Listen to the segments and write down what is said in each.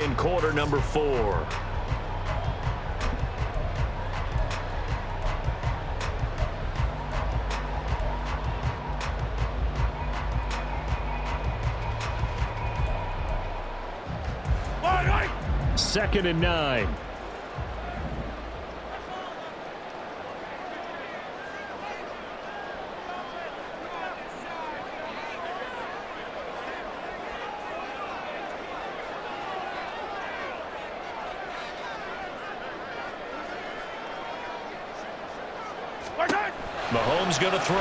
In quarter number 4. Second and 9. Mahomes going to throw.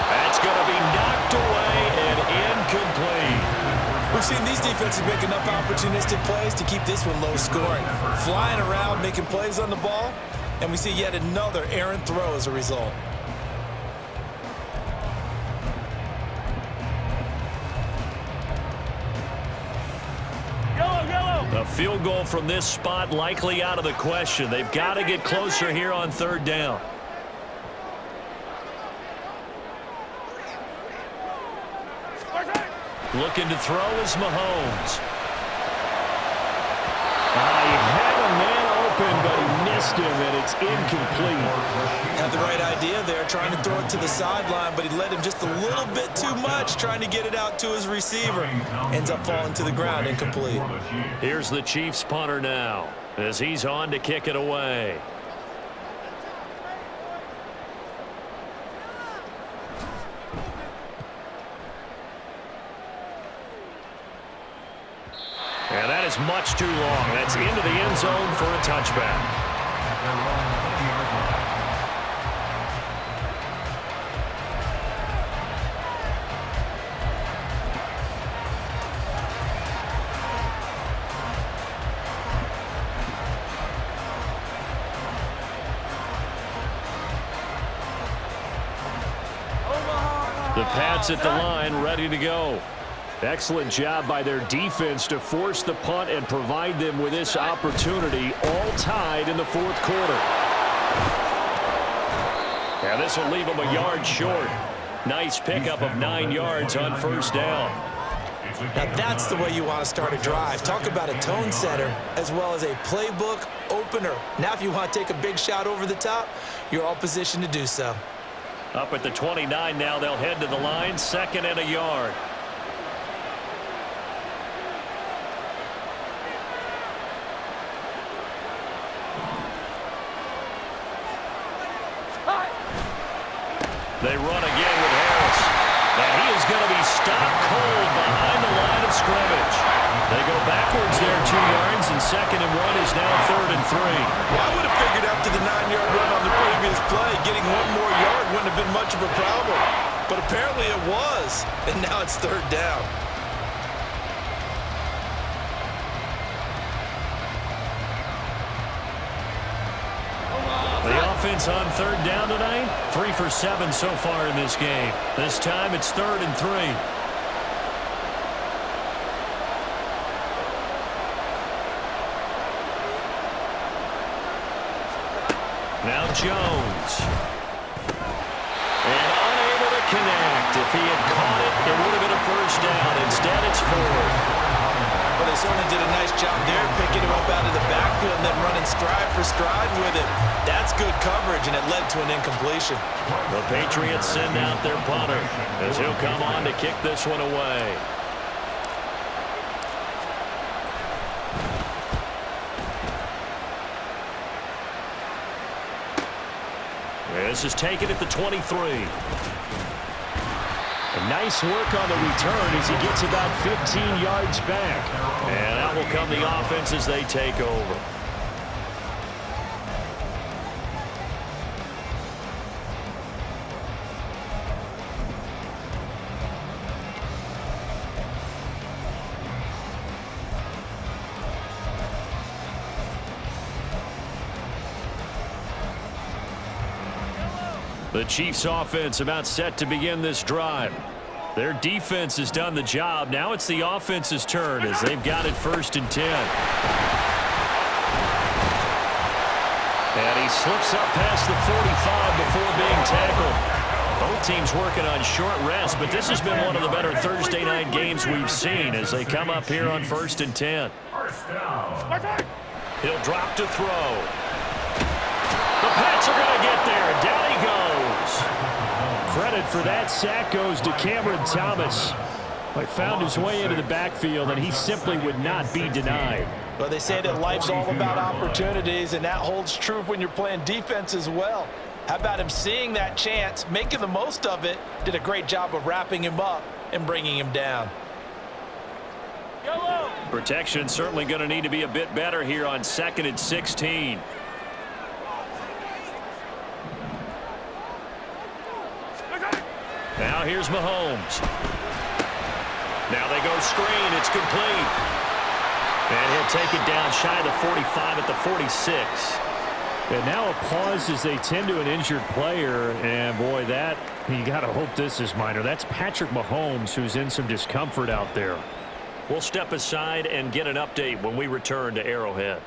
That's going to be knocked away and incomplete. We've seen these defenses make enough opportunistic plays to keep this one low scoring. Flying around, making plays on the ball, and we see yet another errant throw as a result. A field goal from this spot likely out of the question. They've got to get closer here on third down. Looking to throw is Mahomes. He had a man open, but he missed him, and it's incomplete. Had the right idea there, trying to throw it to the sideline, but he led him just a little bit too much, trying to get it out to his receiver. Ends up falling to the ground, incomplete. Here's the Chiefs punter now, as he's on to kick it away. And that is much too long. That's into the end zone for a touchback. The Pats at the line, ready to go. Excellent job by their defense to force the punt and provide them with this opportunity, all tied in the fourth quarter. And this will leave them a yard short. Nice pickup of 9 yards on first down. Now that's the way you want to start a drive. Talk about a tone setter as well as a playbook opener. Now if you want to take a big shot over the top, you're all positioned to do so. Up at the 29 now, they'll head to the line, second and a yard. They run again with Harris. And he is going to be stopped cold behind the line of scrimmage. They go backwards there 2 yards, and second and 1 is now third and 3. Well, I would have figured after the 9-yard run on the previous play, getting 1 more yard wouldn't have been much of a problem. But apparently it was, and now it's third down. The offense on third down tonight, 3 for 7 so far in this game. This time it's third and 3. Now Jones. And unable to connect. If he had caught it, it would have been a first down. Instead, it's 4th. Well, they certainly did a nice job there, picking him up out of the backfield and then running stride for stride with him. That's good coverage, and it led to an incompletion. The Patriots send out their punter as he'll come on to kick this one away. This is taken at the 23. Nice work on the return as he gets about 15 yards back. And out will come the offense as they take over. The Chiefs offense about set to begin this drive. Their defense has done the job. Now it's the offense's turn as they've got it 1st and 10. And he slips up past the 45 before being tackled. Both teams working on short rest, but this has been one of the better Thursday night games we've seen as they come up here on 1st and 10. He'll drop to throw. The Pats are going to get there. Down he goes. Credit for that sack goes to Cameron Thomas. He found his way into the backfield, and he simply would not be denied. Well, they say that life's all about opportunities, and that holds true when you're playing defense as well. How about him seeing that chance, making the most of it, did a great job of wrapping him up and bringing him down. Protection certainly going to need to be a bit better here on 2nd and 16. Now here's Mahomes. Now they go screen. It's complete. And he'll take it down shy of the 45 at the 46. And now a pause as they tend to an injured player. And, boy, that, you got to hope this is minor. That's Patrick Mahomes, who's in some discomfort out there. We'll step aside and get an update when we return to Arrowhead.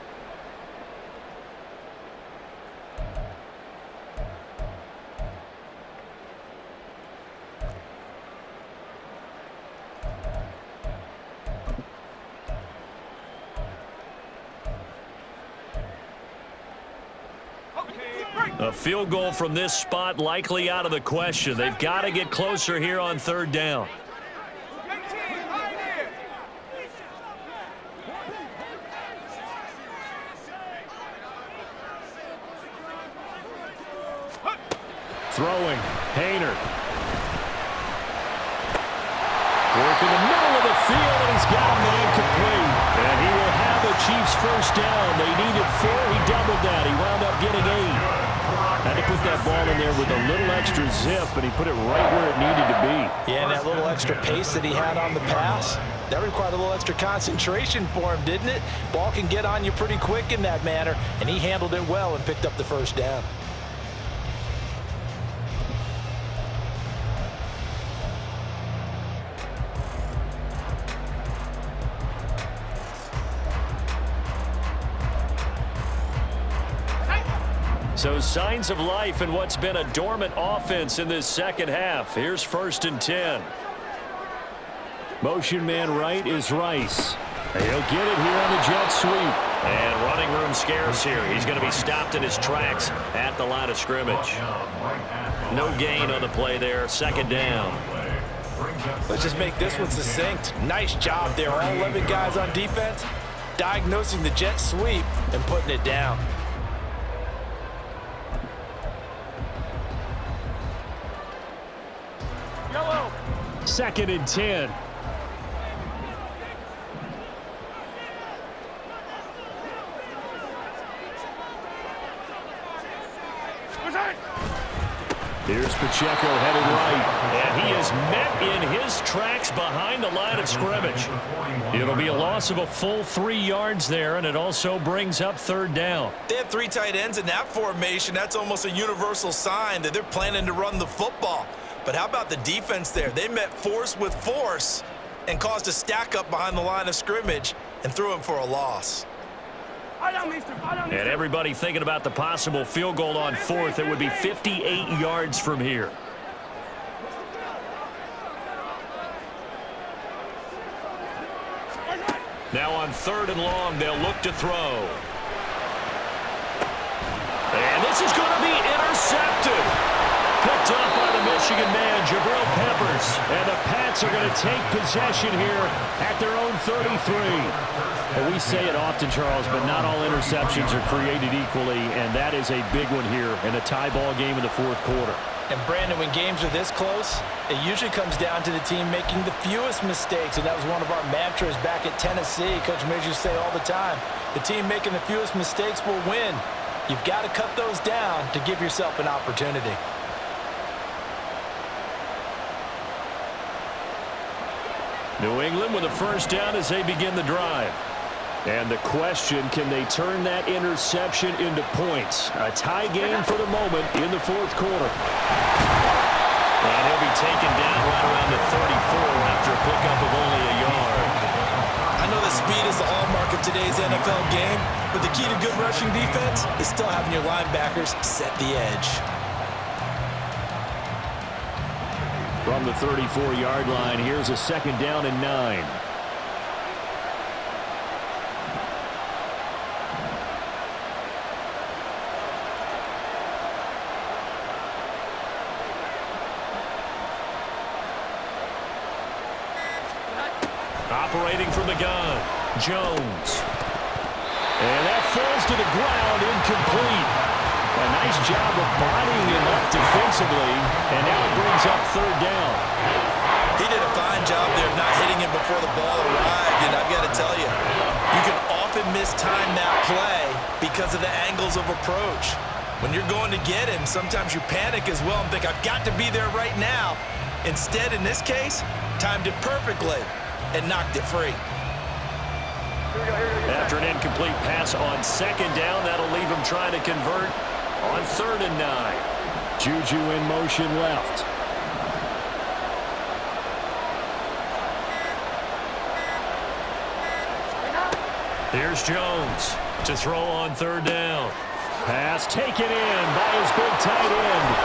A field goal from this spot likely out of the question. They've got to get closer here on 3rd down. Throwing. Hayner. Work in the middle of the field, and he's got a man complete. And he will have the Chiefs' first down. They needed 4. He doubled that. He wound up getting 8. Had to put that ball in there with a little extra zip, and he put it right where it needed to be. Yeah, and that little extra pace that he had on the pass, that required a little extra concentration for him, didn't it? Ball can get on you pretty quick in that manner, and he handled it well and picked up the first down. So signs of life in what's been a dormant offense in this second half. Here's 1st and 10. Motion man right is Rice. He'll get it here on the jet sweep. And running room scarce here. He's going to be stopped in his tracks at the line of scrimmage. No gain on the play there. 2nd down. Let's just make this one succinct. Nice job there. All 11 guys on defense diagnosing the jet sweep and putting it down. 2nd and 10. Here's Pacheco headed right. And he is met in his tracks behind the line of scrimmage. It'll be a loss of a full 3 yards there, and it also brings up 3rd down. They have 3 tight ends in that formation. That's almost a universal sign that they're planning to run the football. But how about the defense there? They met force with force and caused a stack up behind the line of scrimmage and threw him for a loss. And everybody thinking about the possible field goal on 4th. It would be 58 yards from here. Now on 3rd and long, they'll look to throw. And this is going to be intercepted. Picked up by the Michigan man, Jabril Peppers. And the Pats are going to take possession here at their own 33. Well, we say it often, Charles, but not all interceptions are created equally, and that is a big one here in a tie ball game in the 4th quarter. And, Brandon, when games are this close, it usually comes down to the team making the fewest mistakes, and that was one of our mantras back at Tennessee. Coach Midge used to say all the time, the team making the fewest mistakes will win. You've got to cut those down to give yourself an opportunity. New England with a first down as they begin the drive. And the question, can they turn that interception into points? A tie game for the moment in the 4th quarter. And he'll be taken down right around the 34 after a pickup of only a yard. I know that speed is the hallmark of today's NFL game, but the key to good rushing defense is still having your linebackers set the edge. From the 34-yard line, here's a 2nd down and 9. Operating from the gun, Jones. And that falls to the ground, incomplete. A nice job of bodying him up defensively, and now it brings up 3rd down. He did a fine job there of not hitting him before the ball arrived, and I've got to tell you, you can often mistime that play because of the angles of approach. When you're going to get him, sometimes you panic as well and think, I've got to be there right now. Instead, in this case, timed it perfectly and knocked it free. After an incomplete pass on 2nd down, that'll leave him trying to convert on 3rd and 9. Juju in motion left. Here's Jones to throw on 3rd down. Pass taken in by his big tight end.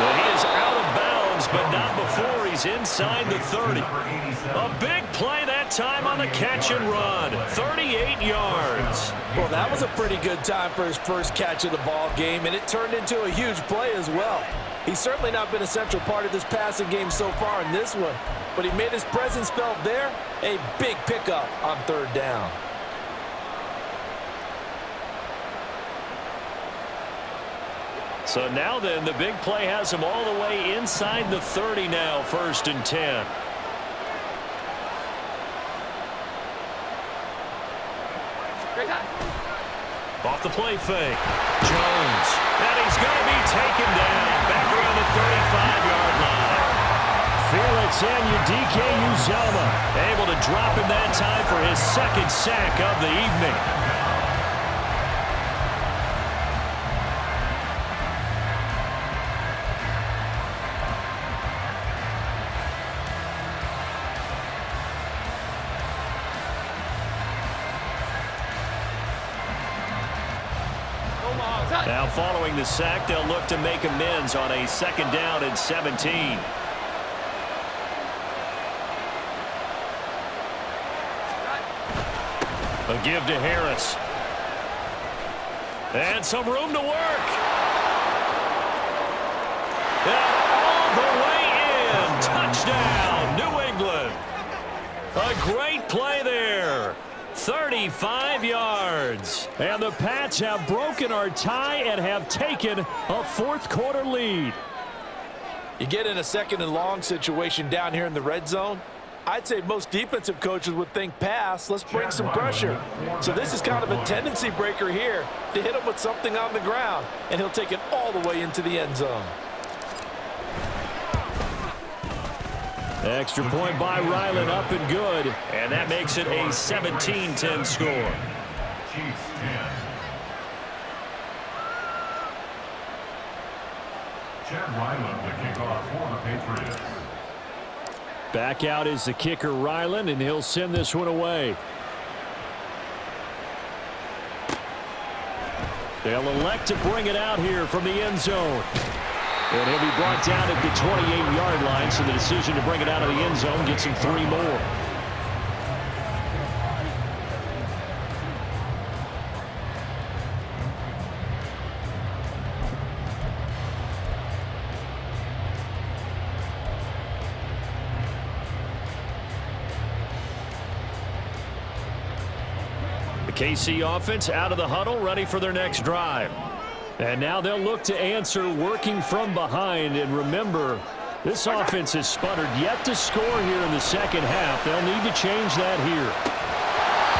But he is out of bounds, but not before he's inside the 30. A big play that time on the catch and run. 38 yards. Well, that was a pretty good time for his first catch of the ball game, and it turned into a huge play as well. He's certainly not been a central part of this passing game so far in this one, but he made his presence felt there. A big pickup on 3rd down. So now then, the big play has him all the way inside the 30 now, 1st and 10. Off the play fake. Jones. And he's going to be taken down. Back around the 35-yard line. Felix Anudike Uzomah able to drop him that time for his 2nd sack of the evening. Now following the sack, they'll look to make amends on a 2nd down and 17. A give to Harris. And some room to work. And all the way in. Touchdown, New England. A great play there. 35 yards. And the Pats have broken our tie and have taken a 4th quarter lead. You get in a 2nd and long situation down here in the red zone, I'd say most defensive coaches would think pass, let's bring some pressure. So this is kind of a tendency breaker here to hit him with something on the ground, and he'll take it all the way into the end zone. Extra point by Ryland, up and good. And that makes it a 17-10 score. Chiefs 10. Chad Ryland to kick off for the Patriots. Back out is the kicker Ryland, and he'll send this one away. They'll elect to bring it out here from the end zone. And he'll be brought down at the 28-yard line, so the decision to bring it out of the end zone gets him 3 more. The KC offense out of the huddle, ready for their next drive. And now they'll look to answer working from behind. And remember, this offense has sputtered yet to score here in the 2nd half. They'll need to change that here.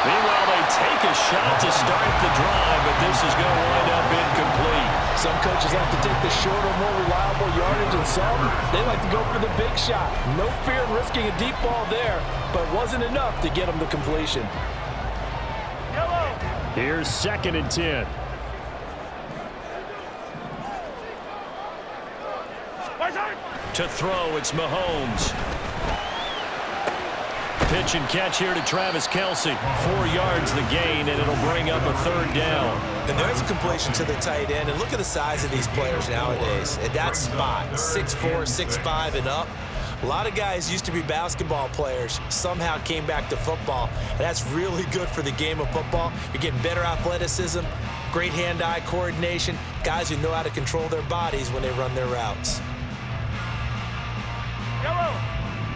Meanwhile, they take a shot to start the drive, but this is going to wind up incomplete. Some coaches like to take the shorter, more reliable yardage, and some, they like to go for the big shot. No fear in risking a deep ball there, but it wasn't enough to get them the completion. Here's 2nd and 10. To throw, it's Mahomes. Pitch and catch here to Travis Kelce. 4 yards the gain, and it'll bring up a 3rd down. And there's a completion to the tight end. And look at the size of these players nowadays. At that spot, 6'4", 6'5", and up. A lot of guys used to be basketball players, somehow came back to football. And that's really good for the game of football. You're getting better athleticism, great hand-eye coordination, guys who know how to control their bodies when they run their routes.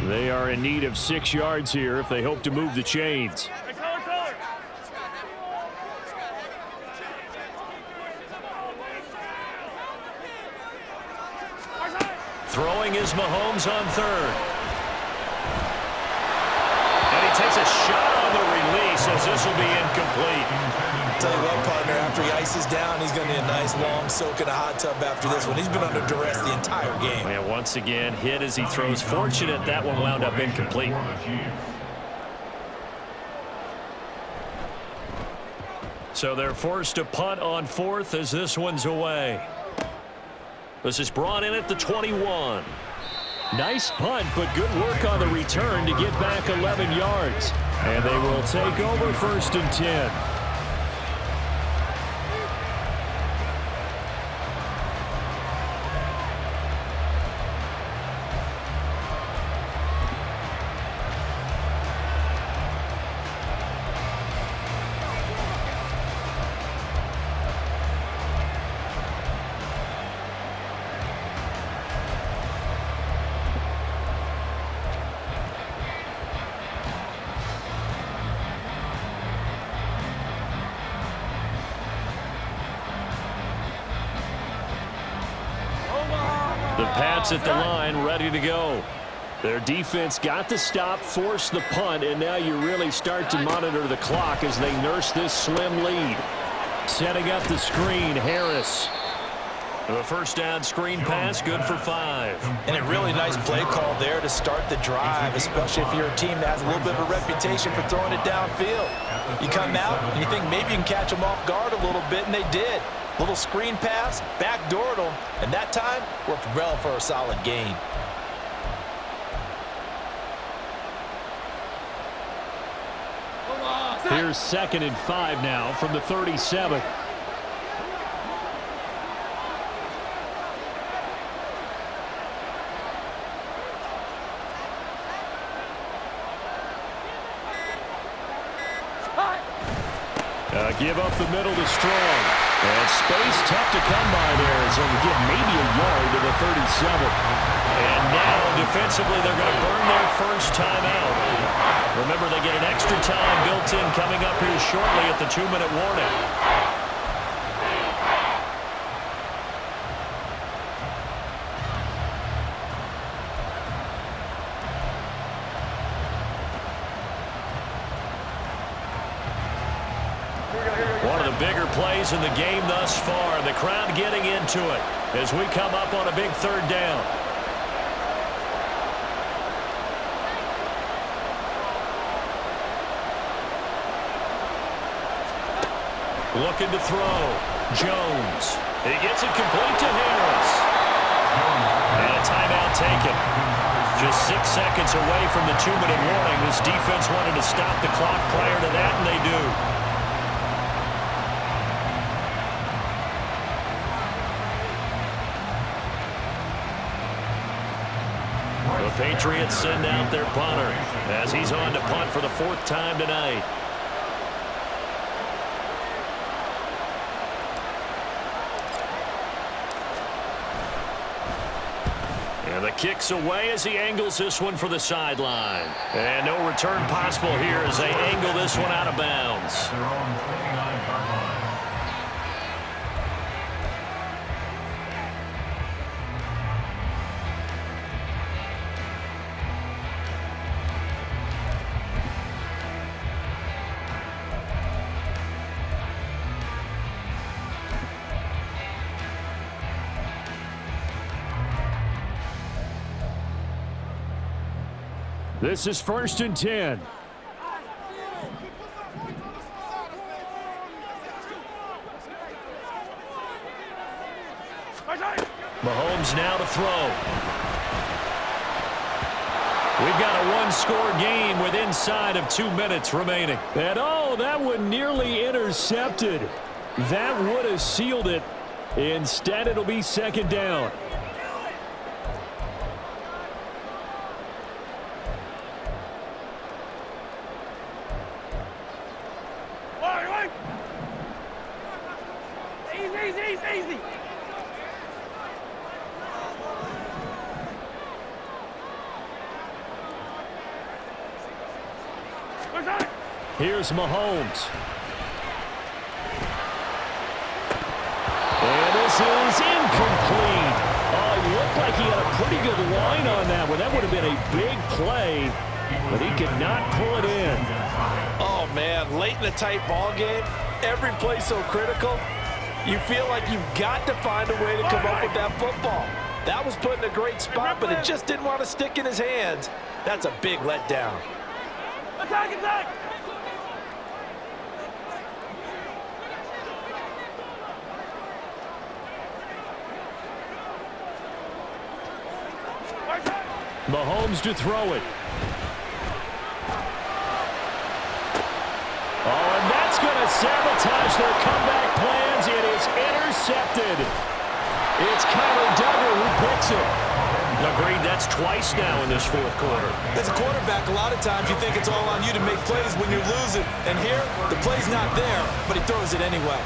They are in need of 6 yards here if they hope to move the chains. Throwing is Mahomes on third. And he takes a shot on the release as this will be incomplete. Tell you what, partner, after he ices down, he's going to need a nice long soak in a hot tub after this one. He's been under duress the entire game. And once again, hit as he throws. Fortunate that one wound up incomplete. So they're forced to punt on fourth as this one's away. This is brought in at the 21. Nice punt, but good work on the return to get back 11 yards. And they will take over 1st and 10. The Pats at the line, ready to go. Their defense got the stop, forced the punt, and now you really start to monitor the clock as they nurse this slim lead. Setting up the screen, Harris. The first down screen pass, good for 5. And a really nice play call there to start the drive, especially if you're a team that has a little bit of a reputation for throwing it downfield. You come out and you think maybe you can catch them off guard a little bit, and they did. Little screen pass, backdoored them, and that time worked well for a solid gain. Here's 2nd and 5 now from the 37. Give up the middle to Strong. And space tough to come by there as they'll get maybe a yard to the 37. And now defensively they're going to burn their first time out. Remember, they get an extra time built in coming up here shortly at the 2-minute warning. Bigger plays in the game thus far, and the crowd getting into it as we come up on a big 3rd down. Looking to throw. Jones. He gets it complete to Harris. And a timeout taken. Just 6 seconds away from the 2-minute warning. This defense wanted to stop the clock prior to that, and they do. The Patriots send out their punter as he's on to punt for the 4th time tonight. And the kick's away as he angles this one for the sideline. And no return possible here as they angle this one out of bounds. Their own 29-yard line. This is 1st and 10. Mahomes now to throw. We've got a one-score game with inside of 2 minutes remaining. And oh, that one nearly intercepted. That would have sealed it. Instead, it'll be 2nd down. Easy. Here's Mahomes. And this is incomplete. Oh, he looked like he had a pretty good line on that one. That would have been a big play, but he could not pull it in. Oh, man, late in the tight ball game, every play so critical, you feel like you've got to find a way to come up with that football. That was put in a great spot, but it just didn't want to stick in his hands. That's a big letdown. Attack! Mahomes to throw it. Oh, and that's going to sabotage their comeback plans. It is intercepted. It's Kyler Duggar who picks it. Agreed, that's twice now in this fourth quarter. As a quarterback, a lot of times you think it's all on you to make plays when you're losing. And here, the play's not there, but he throws it anyway.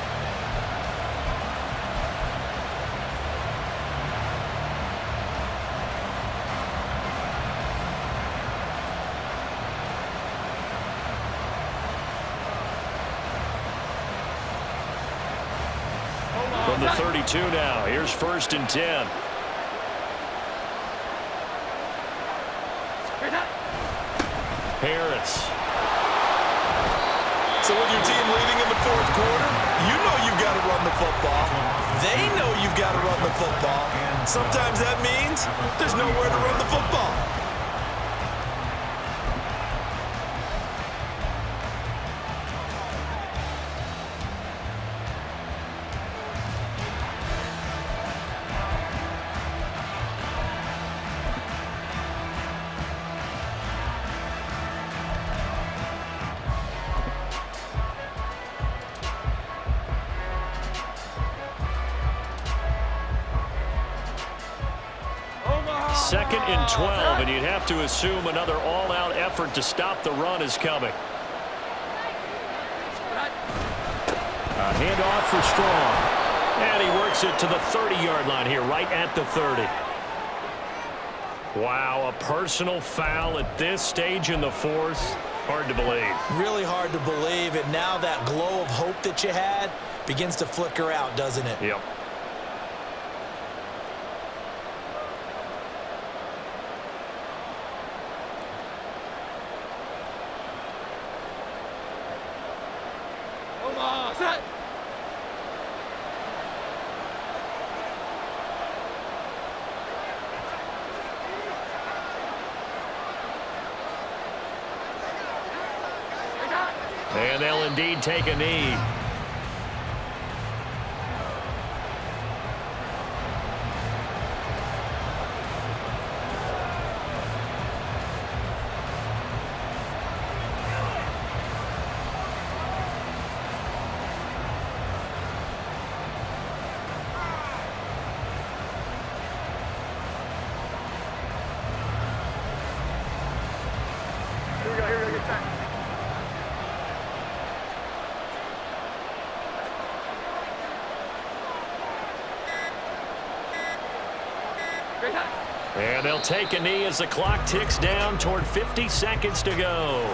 From the 32 now, here's 1st and 10. Harris. So with your team leading in the fourth quarter, you know you've got to run the football. They know you've got to run the football. Sometimes that means there's nowhere to run the football. Second and 12, and you'd have to assume another all-out effort to stop the run is coming. A handoff for Strong. And he works it to the 30-yard line here, right at the 30. Wow, a personal foul at this stage in the fourth. Hard to believe. Really hard to believe, and now that glow of hope that you had begins to flicker out, doesn't it? Yep. And they'll indeed take a knee. And they'll take a knee as the clock ticks down toward 50 seconds to go.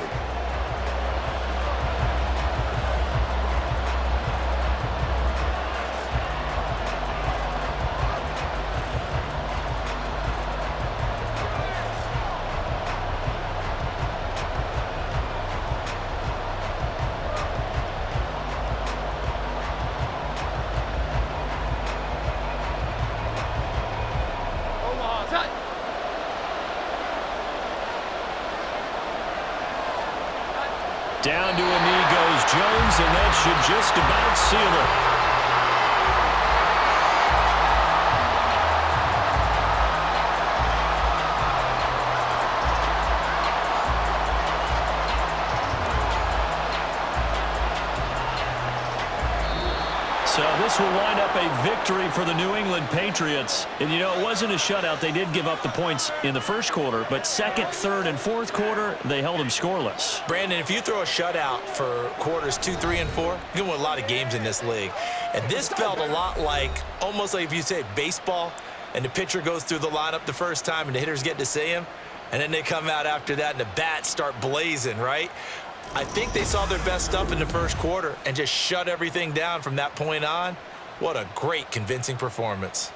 Down to a knee goes Jones, and that should just about seal it. So this will wind up a victory for the New England Patriots. And, you know, it wasn't a shutout. They did give up the points in the first quarter, but second, third, and fourth quarter, they held them scoreless. Brandon, if you throw a shutout for quarters 2, 3, and 4, you're going to win a lot of games in this league. And this felt a lot like, almost like if you say baseball, and the pitcher goes through the lineup the first time, and the hitters get to see him, and then they come out after that, and the bats start blazing, right? I think they saw their best stuff in the first quarter and just shut everything down from that point on. What a great, convincing performance.